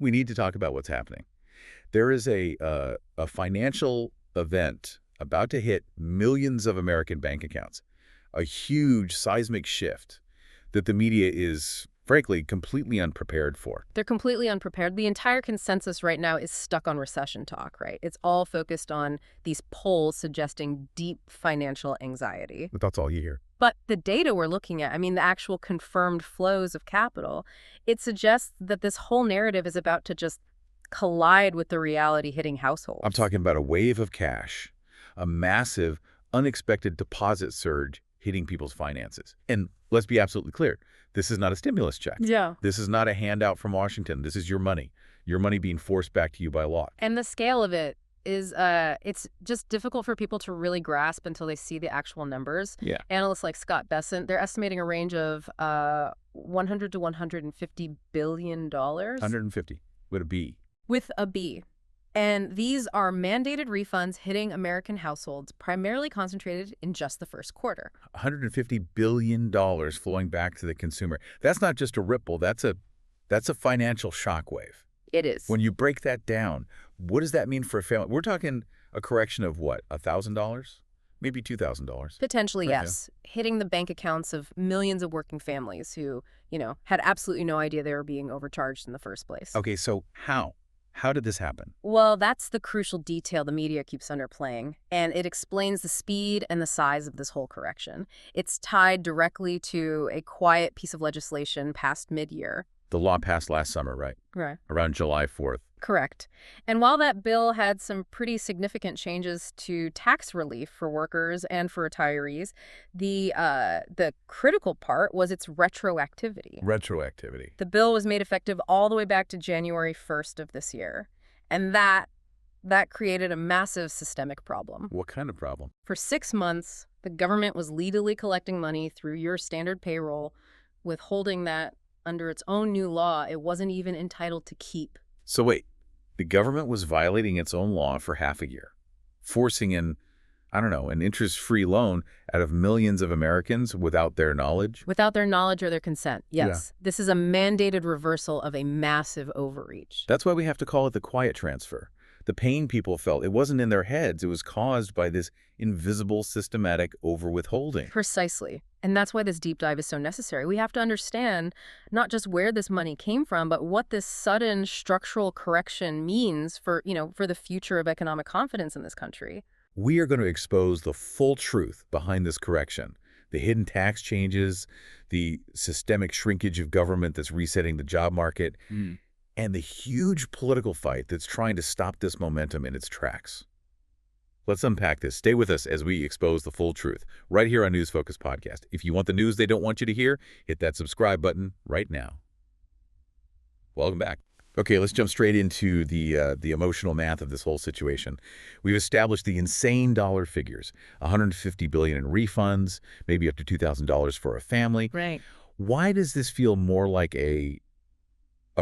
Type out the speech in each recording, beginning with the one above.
We need to talk about what's happening. There is a financial event about to hit millions of American bank accounts, a huge seismic shift that the media is, frankly, completely unprepared for. They're completely unprepared. The entire consensus right now is stuck on recession talk, right? It's all focused on these polls suggesting deep financial anxiety. But that's all you hear. But the data we're looking at, I mean, the actual confirmed flows of capital, it suggests that this whole narrative is about to just collide with the reality hitting households. I'm talking about a wave of cash, a massive, unexpected deposit surge hitting people's finances. And let's be absolutely clear, this is not a stimulus check. Yeah. This is not a handout from Washington. This is your money being forced back to you by law. And the scale of it is, it's just difficult for people to really grasp until they see the actual numbers. Yeah. Analysts like Scott Bessent, they're estimating a range of $100 to $150 billion. 150 with a B. With a B. And these are mandated refunds hitting American households, primarily concentrated in just the first quarter. $150 billion flowing back to the consumer. That's not just a ripple. That's a financial shockwave. It is. When you break that down, what does that mean for a family? We're talking a correction of what, $1,000? Maybe $2,000. Potentially, Right, yes. Hitting the bank accounts of millions of working families who, had absolutely no idea they were being overcharged in the first place. Okay, so how? How did this happen? Well, that's the crucial detail the media keeps underplaying, and it explains the speed and the size of this whole correction. It's tied directly to a quiet piece of legislation passed mid-year. The law passed last summer, right? Right. Around July 4th. Correct. And while that bill had some pretty significant changes to tax relief for workers and for retirees, the critical part was its retroactivity. Retroactivity. The bill was made effective all the way back to January 1st of this year. And that created a massive systemic problem. What kind of problem? For 6 months, the government was legally collecting money through your standard payroll, withholding that under its own new law it wasn't even entitled to keep. So wait, the government was violating its own law for half a year, forcing in, an interest-free loan out of millions of Americans without their knowledge? Without their knowledge or their consent, yes. Yeah. This is a mandated reversal of a massive overreach. That's why we have to call it the quiet transfer. The pain people felt, it wasn't in their heads. It was caused by this invisible, systematic over-withholding. Precisely. And that's why this deep dive is so necessary. We have to understand not just where this money came from, but what this sudden structural correction means for the future of economic confidence in this country. We are going to expose the full truth behind this correction. The hidden tax changes, the systemic shrinkage of government that's resetting the job market, and the huge political fight that's trying to stop this momentum in its tracks. Let's unpack this. Stay with us as we expose the full truth, right here on News Focus Podcast. If you want the news they don't want you to hear, hit that subscribe button right now. Welcome back. Okay, let's jump straight into the emotional math of this whole situation. We've established the insane dollar figures, $150 billion in refunds, maybe up to $2,000 for a family. Right. Why does this feel more like a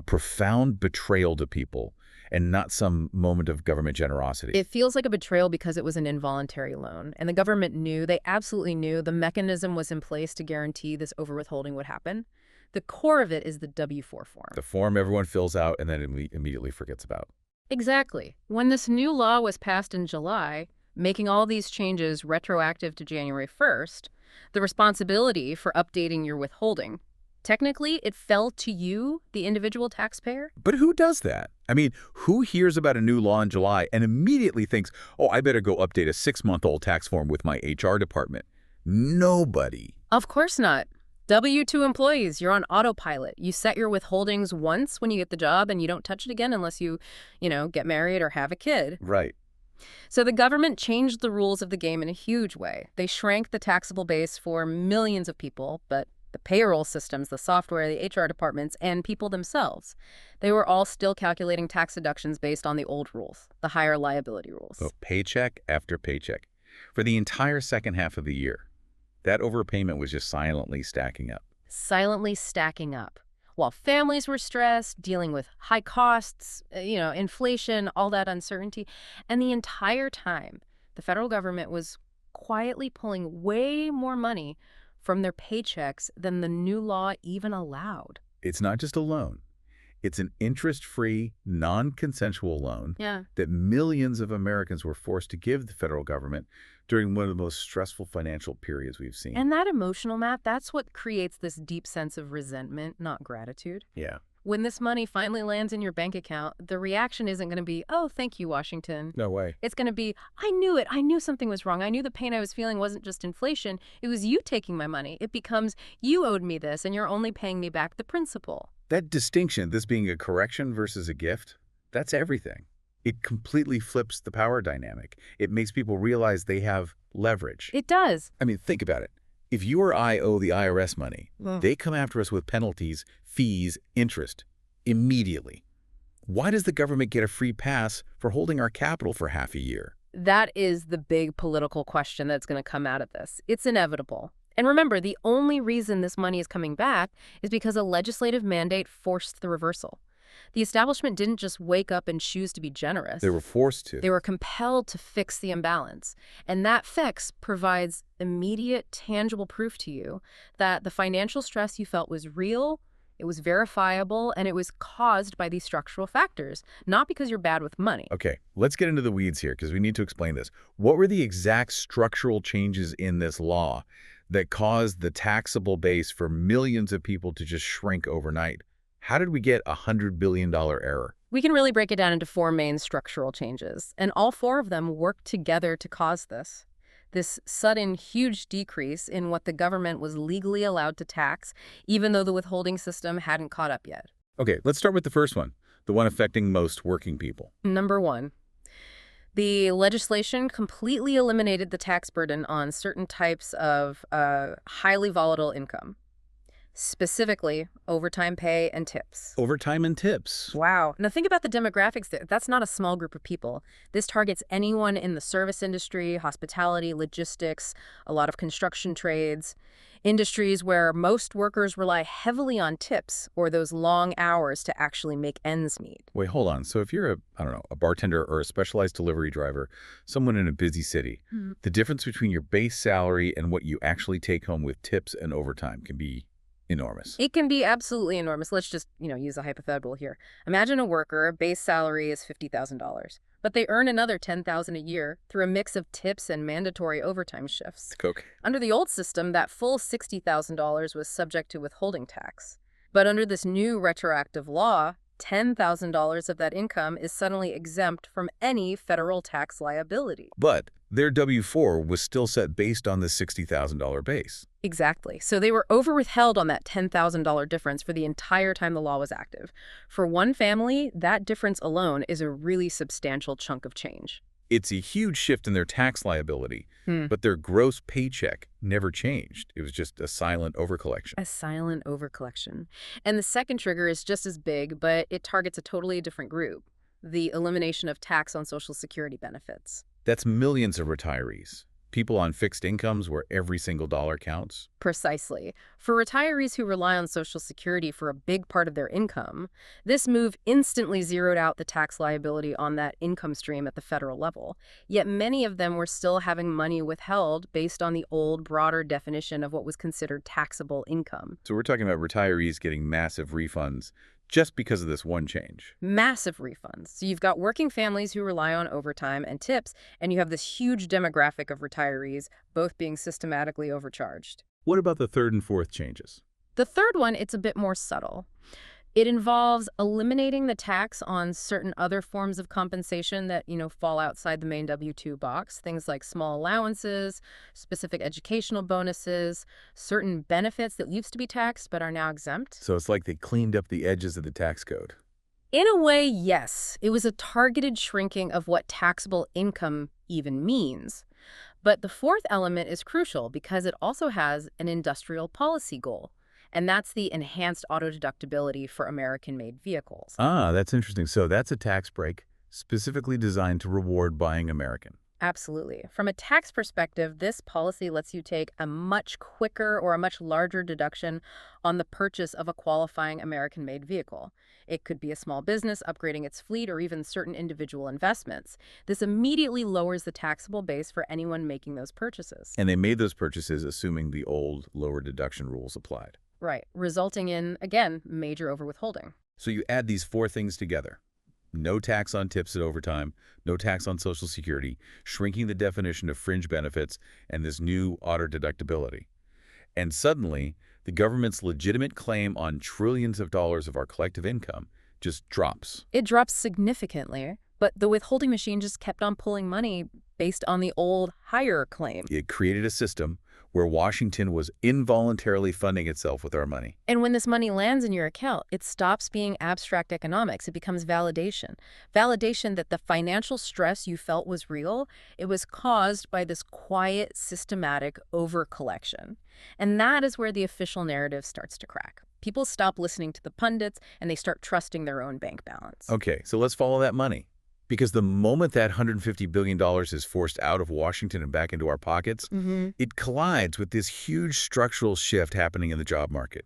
profound betrayal to people and not some moment of government generosity? It feels like a betrayal because it was an involuntary loan. And the government knew, they absolutely knew, the mechanism was in place to guarantee this overwithholding would happen. The core of it is the W-4 form. The form everyone fills out and then immediately forgets about. Exactly. When this new law was passed in July, making all these changes retroactive to January 1st, the responsibility for updating your withholding, technically, it fell to you, the individual taxpayer. But who does that? I mean, who hears about a new law in July and immediately thinks, oh, I better go update a 6-month-old tax form with my HR department? Nobody. Of course not. W-2 employees, you're on autopilot. You set your withholdings once when you get the job and you don't touch it again unless you get married or have a kid. Right. So the government changed the rules of the game in a huge way. They shrank the taxable base for millions of people, but the payroll systems, the software, the HR departments, and people themselves, they were all still calculating tax deductions based on the old rules, the higher liability rules. So paycheck after paycheck. For the entire second half of the year, that overpayment was just silently stacking up. Silently stacking up. While families were stressed, dealing with high costs, inflation, all that uncertainty. And the entire time, the federal government was quietly pulling way more money from their paychecks than the new law even allowed. It's not just a loan. It's an interest-free, non-consensual loan Yeah. that millions of Americans were forced to give the federal government during one of the most stressful financial periods we've seen. And that emotional math, that's what creates this deep sense of resentment, not gratitude. Yeah. When this money finally lands in your bank account, the reaction isn't going to be, oh, thank you, Washington. No way. It's going to be, I knew it. I knew something was wrong. I knew the pain I was feeling wasn't just inflation. It was you taking my money. It becomes, you owed me this, and you're only paying me back the principal. That distinction, this being a correction versus a gift, that's everything. It completely flips the power dynamic. It makes people realize they have leverage. It does. I mean, think about it. If you or I owe the IRS money, they come after us with penalties, fees, interest, immediately. Why does the government get a free pass for holding our capital for half a year? That is the big political question that's going to come out of this. It's inevitable. And remember, the only reason this money is coming back is because a legislative mandate forced the reversal. The establishment didn't just wake up and choose to be generous. They were forced to. They were compelled to fix the imbalance. And that fix provides immediate, tangible proof to you that the financial stress you felt was real, it was verifiable, and it was caused by these structural factors, not because you're bad with money. Okay, let's get into the weeds here because we need to explain this. What were the exact structural changes in this law that caused the taxable base for millions of people to just shrink overnight? How did we get a $100 billion error? We can really break it down into four main structural changes, and all four of them work together to cause this. This sudden, huge decrease in what the government was legally allowed to tax, even though the withholding system hadn't caught up yet. Okay, let's start with the first one, the one affecting most working people. Number one, the legislation completely eliminated the tax burden on certain types of highly volatile income, specifically overtime pay and tips. Overtime and tips. Wow. Now think about the demographics there. That's not a small group of people. This targets anyone in the service industry, hospitality, logistics, a lot of construction trades, industries where most workers rely heavily on tips or those long hours to actually make ends meet. Wait, hold on. So if you're a bartender or a specialized delivery driver, someone in a busy city, the difference between your base salary and what you actually take home with tips and overtime can be enormous. It can be absolutely enormous. Let's just, use a hypothetical here. Imagine a worker, base salary is $50,000, but they earn another $10,000 a year through a mix of tips and mandatory overtime shifts. Coke. Under the old system, that full $60,000 was subject to withholding tax. But under this new retroactive law, $10,000 of that income is suddenly exempt from any federal tax liability. But their W-4 was still set based on the $60,000 base. Exactly. So they were over-withheld on that $10,000 difference for the entire time the law was active. For one family, that difference alone is a really substantial chunk of change. It's a huge shift in their tax liability, but their gross paycheck never changed. It was just a silent overcollection. A silent overcollection. And the second trigger is just as big, but it targets a totally different group: the elimination of tax on Social Security benefits. That's millions of retirees, people on fixed incomes where every single dollar counts. Precisely. For retirees who rely on Social Security for a big part of their income, this move instantly zeroed out the tax liability on that income stream at the federal level. Yet many of them were still having money withheld based on the old, broader definition of what was considered taxable income. So we're talking about retirees getting massive refunds just because of this one change. Massive refunds. So you've got working families who rely on overtime and tips, and you have this huge demographic of retirees both being systematically overcharged. What about the third and fourth changes? The third one, it's a bit more subtle. It involves eliminating the tax on certain other forms of compensation that, fall outside the main W-2 box. Things like small allowances, specific educational bonuses, certain benefits that used to be taxed but are now exempt. So it's like they cleaned up the edges of the tax code. In a way, yes. It was a targeted shrinking of what taxable income even means. But the fourth element is crucial because it also has an industrial policy goal. And that's the enhanced auto-deductibility for American-made vehicles. Ah, that's interesting. So that's a tax break specifically designed to reward buying American. Absolutely. From a tax perspective, this policy lets you take a much quicker or a much larger deduction on the purchase of a qualifying American-made vehicle. It could be a small business upgrading its fleet or even certain individual investments. This immediately lowers the taxable base for anyone making those purchases. And they made those purchases assuming the old lower deduction rules applied. Right, resulting in, again, major overwithholding. So you add these four things together. No tax on tips at overtime, no tax on Social Security, shrinking the definition of fringe benefits, and this new auto deductibility. And suddenly, the government's legitimate claim on trillions of dollars of our collective income just drops. It drops significantly, but the withholding machine just kept on pulling money based on the old higher claim. It created a system where Washington was involuntarily funding itself with our money. And when this money lands in your account, it stops being abstract economics. It becomes validation. Validation that the financial stress you felt was real. It was caused by this quiet, systematic overcollection. And that is where the official narrative starts to crack. People stop listening to the pundits, and they start trusting their own bank balance. Okay, so let's follow that money. Because the moment that $150 billion is forced out of Washington and back into our pockets, it collides with this huge structural shift happening in the job market.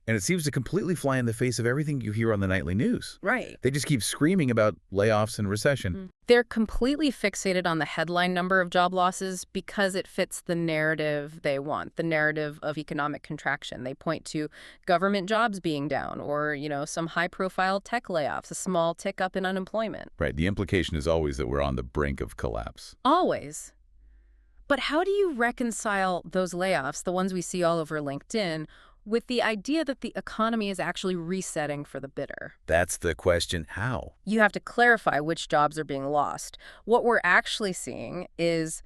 And it seems to completely fly in the face of everything you hear on the nightly news. Right. They just keep screaming about layoffs and recession. They're completely fixated on the headline number of job losses because it fits the narrative they want, the narrative of economic contraction. They point to government jobs being down or, some high-profile tech layoffs, a small tick up in unemployment. Right. The implication is always that we're on the brink of collapse. Always. But how do you reconcile those layoffs, the ones we see all over LinkedIn, with the idea that the economy is actually resetting for the bitter? That's the question. How? You have to clarify which jobs are being lost. What we're actually seeing is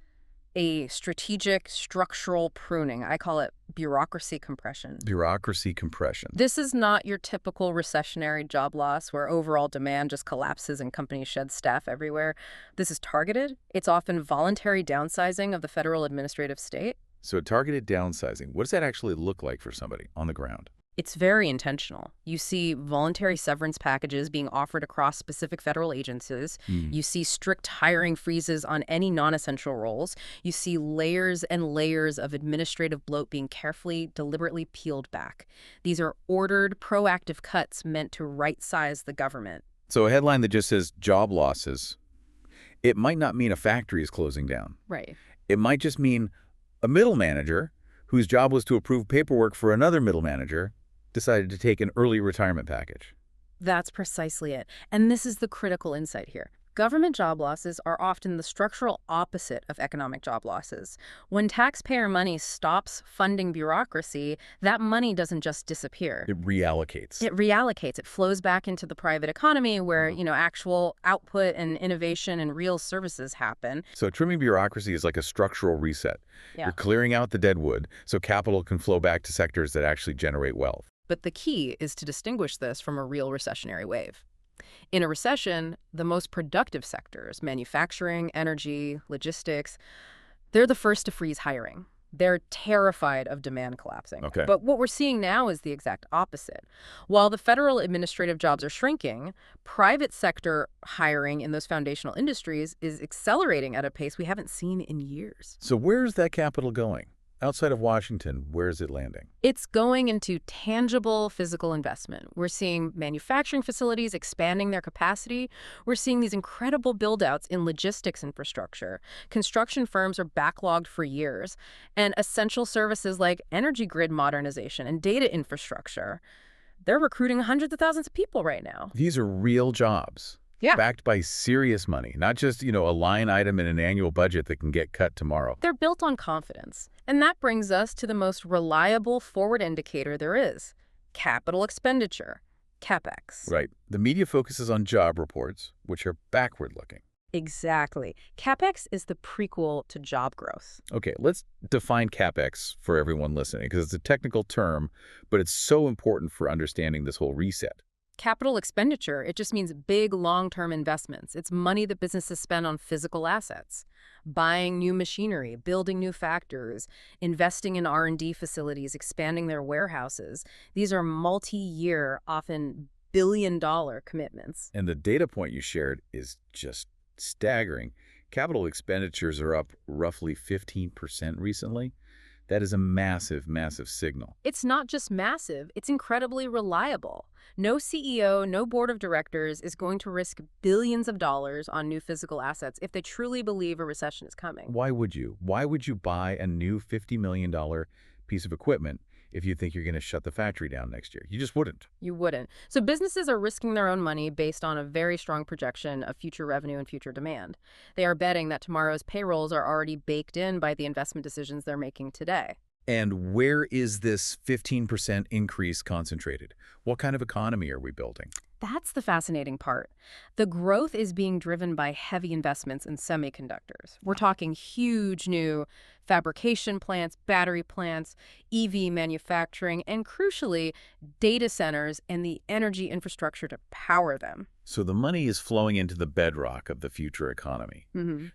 a strategic structural pruning. I call it bureaucracy compression. Bureaucracy compression. This is not your typical recessionary job loss where overall demand just collapses and companies shed staff everywhere. This is targeted. It's often voluntary downsizing of the federal administrative state. So targeted downsizing, what does that actually look like for somebody on the ground? It's very intentional. You see voluntary severance packages being offered across specific federal agencies. You see strict hiring freezes on any non-essential roles. You see layers and layers of administrative bloat being carefully, deliberately peeled back. These are ordered, proactive cuts meant to right-size the government. So a headline that just says job losses, it might not mean a factory is closing down. Right. It might just mean a middle manager whose job was to approve paperwork for another middle manager decided to take an early retirement package. That's precisely it. And this is the critical insight here. Government job losses are often the structural opposite of economic job losses. When taxpayer money stops funding bureaucracy, that money doesn't just disappear. It reallocates. It reallocates. It flows back into the private economy where, actual output and innovation and real services happen. So trimming bureaucracy is like a structural reset. Yeah. You're clearing out the dead wood so capital can flow back to sectors that actually generate wealth. But the key is to distinguish this from a real recessionary wave. In a recession, the most productive sectors, manufacturing, energy, logistics, they're the first to freeze hiring. They're terrified of demand collapsing. Okay. But what we're seeing now is the exact opposite. While the federal administrative jobs are shrinking, private sector hiring in those foundational industries is accelerating at a pace we haven't seen in years. So where's that capital going? Outside of Washington, where is it landing? It's going into tangible physical investment. We're seeing manufacturing facilities expanding their capacity. We're seeing these incredible build-outs in logistics infrastructure. Construction firms are backlogged for years. And essential services like energy grid modernization and data infrastructure, they're recruiting hundreds of thousands of people right now. These are real jobs. Yeah. Backed by serious money, not just, a line item in an annual budget that can get cut tomorrow. They're built on confidence. And that brings us to the most reliable forward indicator there is, capital expenditure, CapEx. Right. The media focuses on job reports, which are backward-looking. Exactly. CapEx is the prequel to job growth. Okay, let's define CapEx for everyone listening, because it's a technical term, but it's so important for understanding this whole reset. Capital expenditure, it just means big long-term investments. It's money that businesses spend on physical assets, buying new machinery, building new factories, investing in R&D facilities, expanding their warehouses. These are multi-year, often billion-dollar commitments. And the data point you shared is just staggering. Capital expenditures are up roughly 15% recently. That is a massive, massive signal. It's not just massive, it's incredibly reliable. No CEO, no board of directors is going to risk billions of dollars on new physical assets if they truly believe a recession is coming. Why would you? Why would you buy a new $50 million piece of equipment if you think you're going to shut the factory down next year. You just wouldn't. You wouldn't. So businesses are risking their own money based on a very strong projection of future revenue and future demand. They are betting that tomorrow's payrolls are already baked in by the investment decisions they're making today. And where is this 15% increase concentrated? What kind of economy are we building? That's the fascinating part. The growth is being driven by heavy investments in semiconductors. We're talking huge new fabrication plants, battery plants, EV manufacturing, and crucially, data centers and the energy infrastructure to power them. So the money is flowing into the bedrock of the future economy,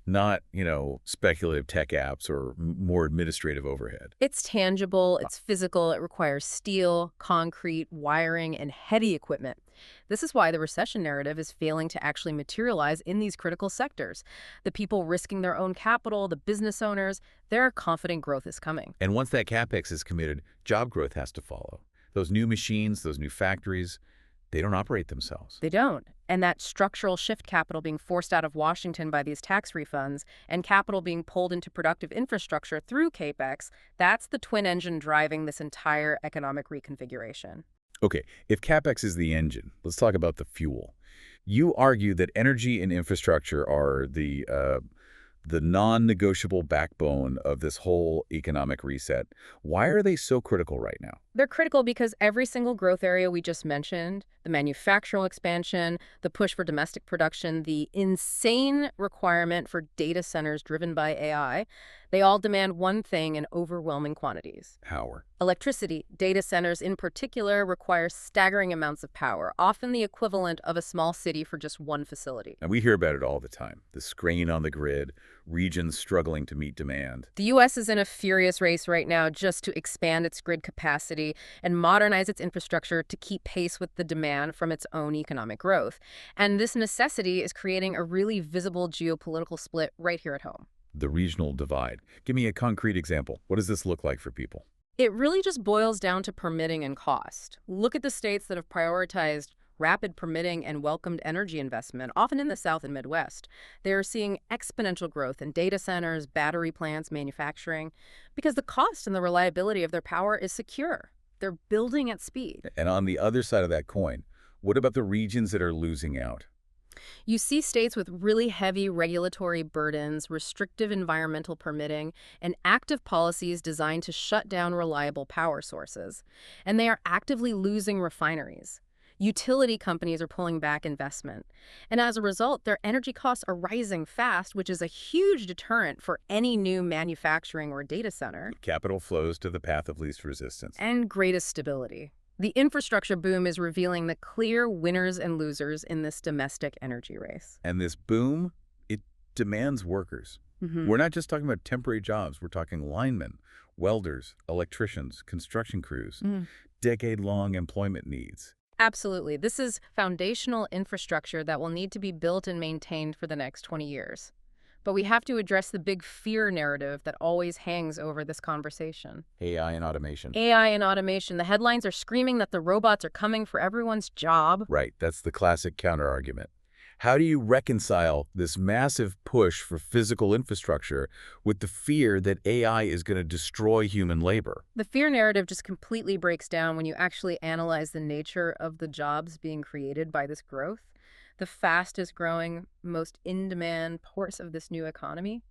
not, speculative tech apps or more administrative overhead. It's tangible, it's physical, it requires steel, concrete, wiring, and heavy equipment. This is why the recession narrative is failing to actually materialize in these critical sectors. The people risking their own capital, the business owners, they're confident growth is coming. And once that capex is committed, job growth has to follow. Those new machines, those new factories, they don't operate themselves. They don't. And that structural shift capital being forced out of Washington by these tax refunds and capital being pulled into productive infrastructure through capex, that's the twin engine driving this entire economic reconfiguration. Okay, if capex is the engine, let's talk about the fuel. You argue that energy and infrastructure are the non-negotiable backbone of this whole economic reset. Why are they so critical right now? They're critical because every single growth area we just mentioned, the manufacturing expansion, the push for domestic production, the insane requirement for data centers driven by AI, they all demand one thing in overwhelming quantities. Power. Electricity. Data centers in particular require staggering amounts of power, often the equivalent of a small city for just one facility. And we hear about it all the time. The strain on the grid, regions struggling to meet demand. The U.S. is in a furious race right now just to expand its grid capacity and modernize its infrastructure to keep pace with the demand from its own economic growth. And this necessity is creating a really visible geopolitical split right here at home. The regional divide. Give me a concrete example. What does this look like for people? It really just boils down to permitting and cost. Look at the states that have prioritized rapid permitting and welcomed energy investment, often in the South and Midwest. They're seeing exponential growth in data centers, battery plants, manufacturing, because the cost and the reliability of their power is secure. They're building at speed. And on the other side of that coin, what about the regions that are losing out? You see states with really heavy regulatory burdens, restrictive environmental permitting, and active policies designed to shut down reliable power sources. And they are actively losing refineries. Utility companies are pulling back investment. And as a result, their energy costs are rising fast, which is a huge deterrent for any new manufacturing or data center. Capital flows to the path of least resistance. And greatest stability. The infrastructure boom is revealing the clear winners and losers in this domestic energy race. And this boom, it demands workers. We're not just talking about temporary jobs. We're talking linemen, welders, electricians, construction crews, decade-long employment needs. Absolutely. This is foundational infrastructure that will need to be built and maintained for the next 20 years. But we have to address the big fear narrative that always hangs over this conversation. AI and automation. AI and automation. The headlines are screaming that the robots are coming for everyone's job. Right. That's the classic counterargument. How do you reconcile this massive push for physical infrastructure with the fear that AI is going to destroy human labor? The fear narrative just completely breaks down when you actually analyze the nature of the jobs being created by this growth. The fastest growing, most in-demand parts of this new economy,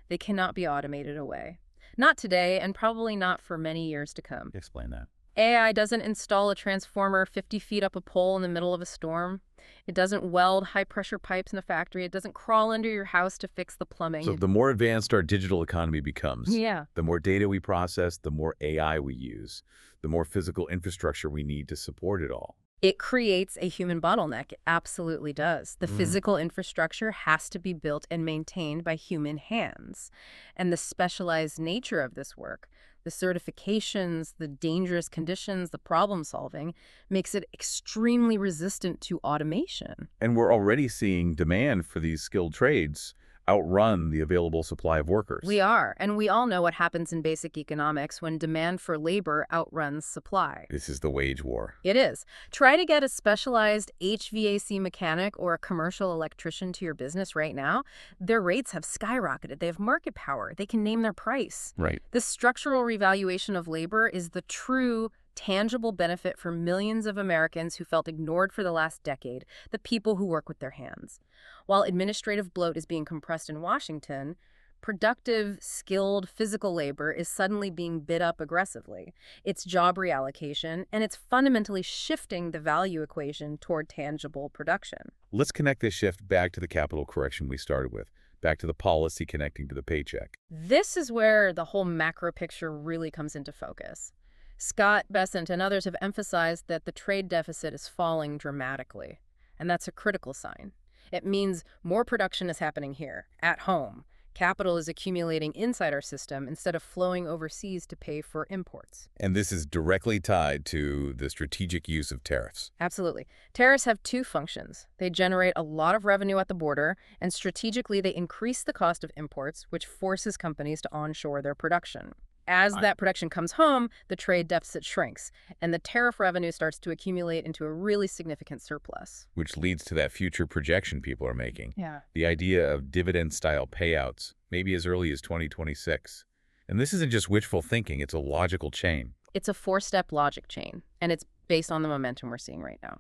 they cannot be automated away. Not today, and probably not for many years to come. Explain that. AI doesn't install a transformer 50 feet up a pole in the middle of a storm. It doesn't weld high-pressure pipes in a factory. It doesn't crawl under your house to fix the plumbing. So the more advanced our digital economy becomes, the more data we process, the more AI we use, the more physical infrastructure we need to support it all. It creates a human bottleneck. It absolutely does. The physical infrastructure has to be built and maintained by human hands. And the specialized nature of this work, the certifications, the dangerous conditions, the problem solving, makes it extremely resistant to automation. And we're already seeing demand for these skilled trades outrun the available supply of workers. We are, and we all know what happens in basic economics when demand for labor outruns supply. This is the wage war. It is. Try to get a specialized HVAC mechanic or a commercial electrician to your business right now. Their rates have skyrocketed. They have market power. They can name their price. Right. This structural revaluation of labor is the true tangible benefit for millions of Americans who felt ignored for the last decade, the people who work with their hands. While administrative bloat is being compressed in Washington, productive, skilled physical labor is suddenly being bid up aggressively. It's job reallocation, and it's fundamentally shifting the value equation toward tangible production. Let's connect this shift back to the capital correction we started with, back to the policy connecting to the paycheck. This is where the whole macro picture really comes into focus. Scott, Bessent, and others have emphasized that the trade deficit is falling dramatically, and that's a critical sign. It means more production is happening here, at home. Capital is accumulating inside our system instead of flowing overseas to pay for imports. And this is directly tied to the strategic use of tariffs. Absolutely. Tariffs have two functions. They generate a lot of revenue at the border, and strategically they increase the cost of imports, which forces companies to onshore their production. As that production comes home, the trade deficit shrinks, and the tariff revenue starts to accumulate into a really significant surplus. Which leads to that future projection people are making. Yeah. The idea of dividend-style payouts, maybe as early as 2026. And this isn't just wishful thinking, it's a logical chain. It's a four-step logic chain, and it's based on the momentum we're seeing right now.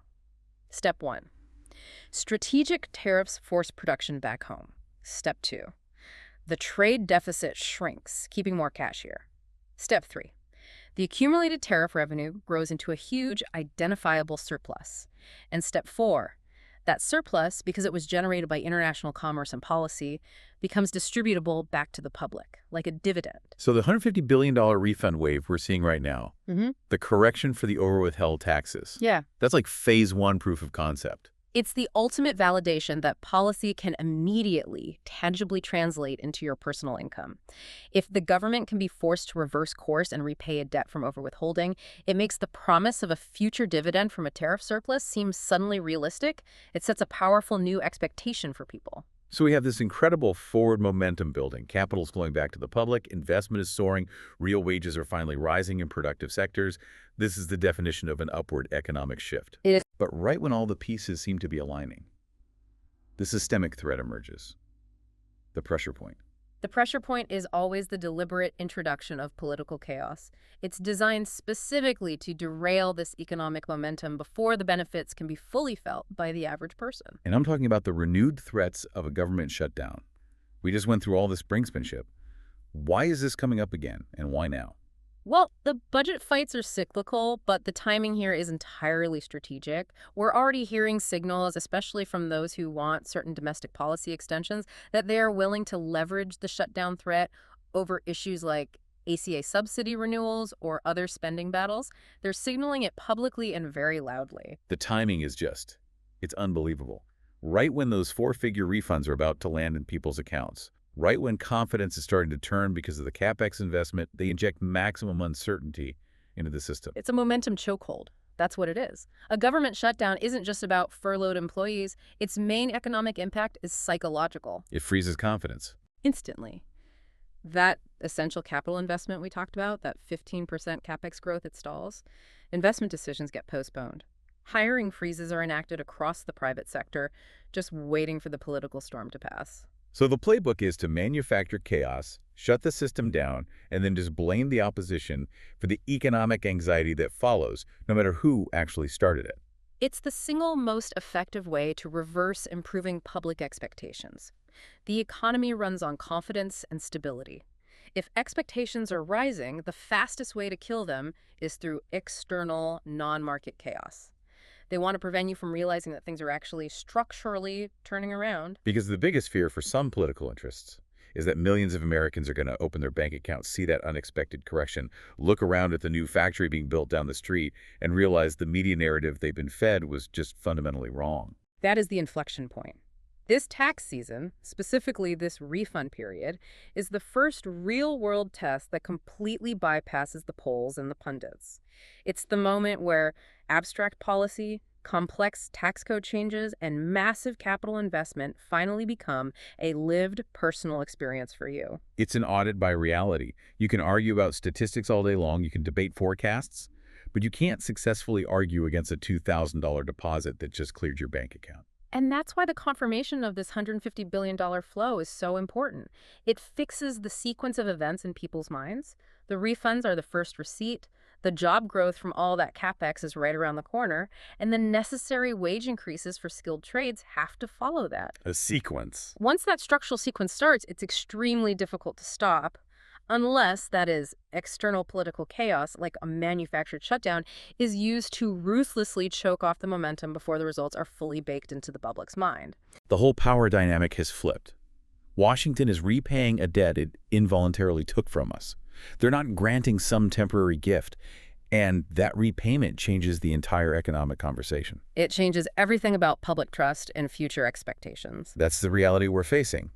Step 1. Strategic tariffs force production back home. Step 2. The trade deficit shrinks, keeping more cash here. Step 3. The accumulated tariff revenue grows into a huge, identifiable surplus. And step 4. That surplus, because it was generated by international commerce and policy, becomes distributable back to the public, like a dividend. So the $150 billion refund wave we're seeing right now, the correction for the overwithheld taxes, that's like phase 1 proof of concept. It's the ultimate validation that policy can immediately, tangibly translate into your personal income. If the government can be forced to reverse course and repay a debt from overwithholding, it makes the promise of a future dividend from a tariff surplus seem suddenly realistic. It sets a powerful new expectation for people. So we have this incredible forward momentum building. Capital's flowing back to the public, investment is soaring, real wages are finally rising in productive sectors. This is the definition of an upward economic shift. It is. But right when all the pieces seem to be aligning, the systemic threat emerges. The pressure point. The pressure point is always the deliberate introduction of political chaos. It's designed specifically to derail this economic momentum before the benefits can be fully felt by the average person. And I'm talking about the renewed threats of a government shutdown. We just went through all this brinksmanship. Why is this coming up again, and why now? Well, the budget fights are cyclical, but the timing here is entirely strategic. We're already hearing signals, especially from those who want certain domestic policy extensions, that they are willing to leverage the shutdown threat over issues like ACA subsidy renewals or other spending battles. They're signaling it publicly and very loudly. The timing is it's unbelievable. Right when those 4-figure refunds are about to land in people's accounts. Right when confidence is starting to turn because of the CapEx investment, they inject maximum uncertainty into the system. It's a momentum chokehold. That's what it is. A government shutdown isn't just about furloughed employees. Its main economic impact is psychological. It freezes confidence. Instantly. That essential capital investment we talked about, that 15% CapEx growth, it stalls. Investment decisions get postponed. Hiring freezes are enacted across the private sector, just waiting for the political storm to pass. So the playbook is to manufacture chaos, shut the system down, and then just blame the opposition for the economic anxiety that follows, no matter who actually started it. It's the single most effective way to reverse improving public expectations. The economy runs on confidence and stability. If expectations are rising, the fastest way to kill them is through external, non-market chaos. They want to prevent you from realizing that things are actually structurally turning around. Because the biggest fear for some political interests is that millions of Americans are going to open their bank accounts, see that unexpected correction, look around at the new factory being built down the street, and realize the media narrative they've been fed was just fundamentally wrong. That is the inflection point. This tax season, specifically this refund period, is the first real-world test that completely bypasses the polls and the pundits. It's the moment where abstract policy, Complex tax code changes and massive capital investment finally become a lived personal experience for you. It's an audit by reality. You can argue about statistics all day long, you can debate forecasts, but you can't successfully argue against a $2,000 deposit that just cleared your bank account. And that's why the confirmation of this $150 billion flow is so important. It fixes the sequence of events in people's minds. The refunds are the first receipt. The job growth from all that capex is right around the corner. And the necessary wage increases for skilled trades have to follow that. A sequence. Once that structural sequence starts, it's extremely difficult to stop. Unless, that is, external political chaos, like a manufactured shutdown, is used to ruthlessly choke off the momentum before the results are fully baked into the public's mind. The whole power dynamic has flipped. Washington is repaying a debt it involuntarily took from us. They're not granting some temporary gift, and that repayment changes the entire economic conversation. It changes everything about public trust and future expectations. That's the reality we're facing.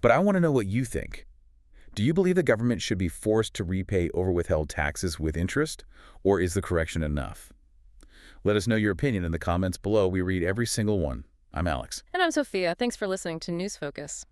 But I want to know what you think. Do you believe the government should be forced to repay overwithheld taxes with interest, or is the correction enough? Let us know your opinion in the comments below. We read every single one. I'm Alex. And I'm Sophia. Thanks for listening to News Focus.